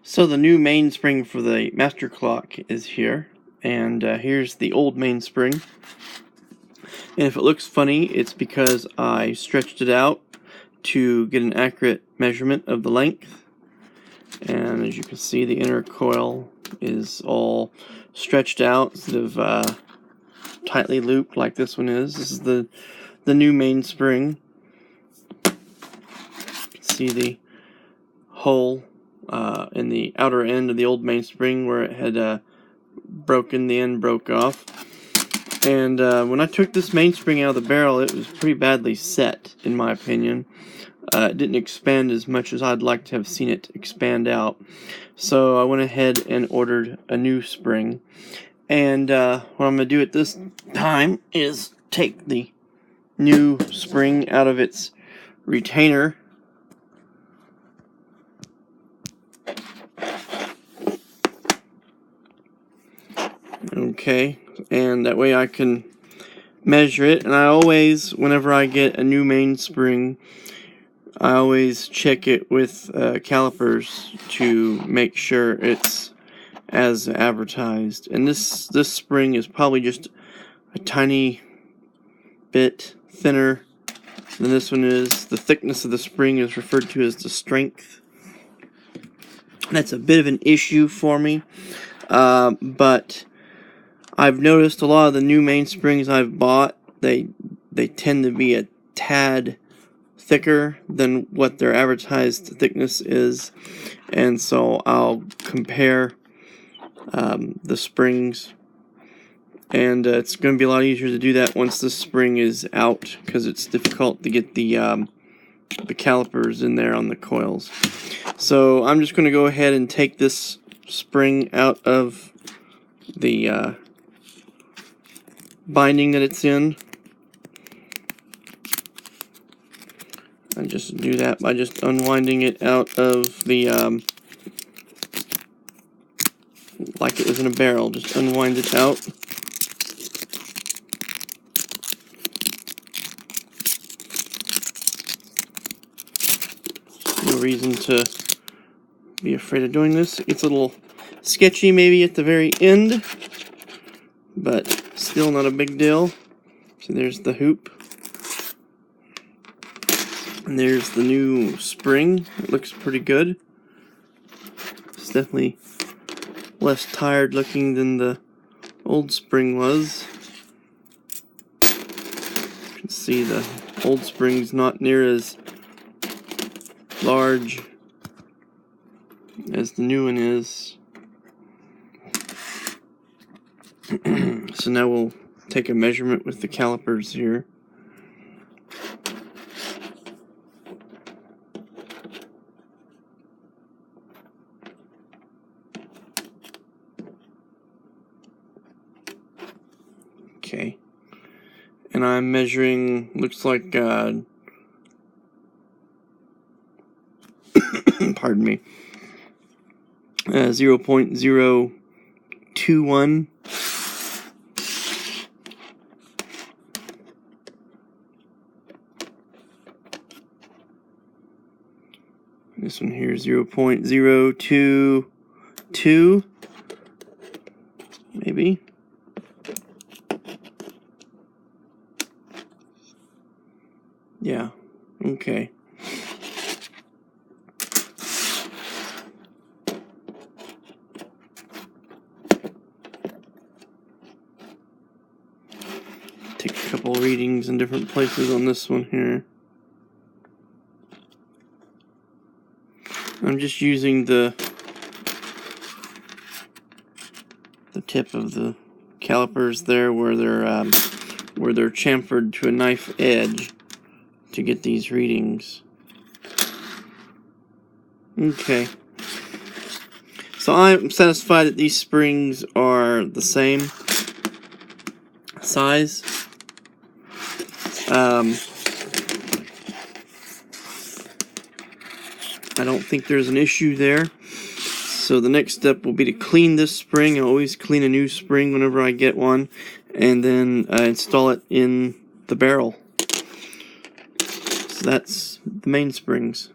So the new mainspring for the master clock is here, and here's the old mainspring. And if it looks funny, it's because I stretched it out to get an accurate measurement of the length. And as you can see, the inner coil is all stretched out instead of tightly looped like this one is. This is the new mainspring. You can see the hole in the outer end of the old mainspring where it had broken, the end broke off. And when I took this mainspring out of the barrel, it was pretty badly set, in my opinion. It didn't expand as much as I'd like to have seen it expand out. So I went ahead and ordered a new spring. And what I'm going to do at this time is take the new spring out of its retainer. Okay, and that way I can measure it. And I always, whenever I get a new mainspring, I always check it with calipers to make sure it's as advertised. And this spring is probably just a tiny bit thinner than this one is. The thickness of the spring is referred to as the strength. That's a bit of an issue for me, but I've noticed a lot of the new mainsprings I've bought, they tend to be a tad thicker than what their advertised thickness is, and so I'll compare the springs, and it's going to be a lot easier to do that once the spring is out, because it's difficult to get the calipers in there on the coils. So I'm just going to go ahead and take this spring out of the binding that it's in. I just do that by just unwinding it out of the like it was in a barrel. Just unwind it out. No reason to be afraid of doing this. It's a little sketchy maybe at the very end, but still not a big deal. So there's the hoop. And there's the new spring. It looks pretty good. It's definitely less tired looking than the old spring was. You can see the old spring's not near as large as the new one is. So now we'll take a measurement with the calipers here. Okay, and I'm measuring, looks like, pardon me, 0.021. This one here, 0.022, maybe. Yeah, okay. Take a couple readings in different places on this one here. I'm just using the tip of the calipers there where they're chamfered to a knife edge to get these readings. Okay. So I'm satisfied that these springs are the same size. I don't think there's an issue there. So the next step will be to clean this spring. I always clean a new spring whenever I get one, and then install it in the barrel. So that's the mainsprings.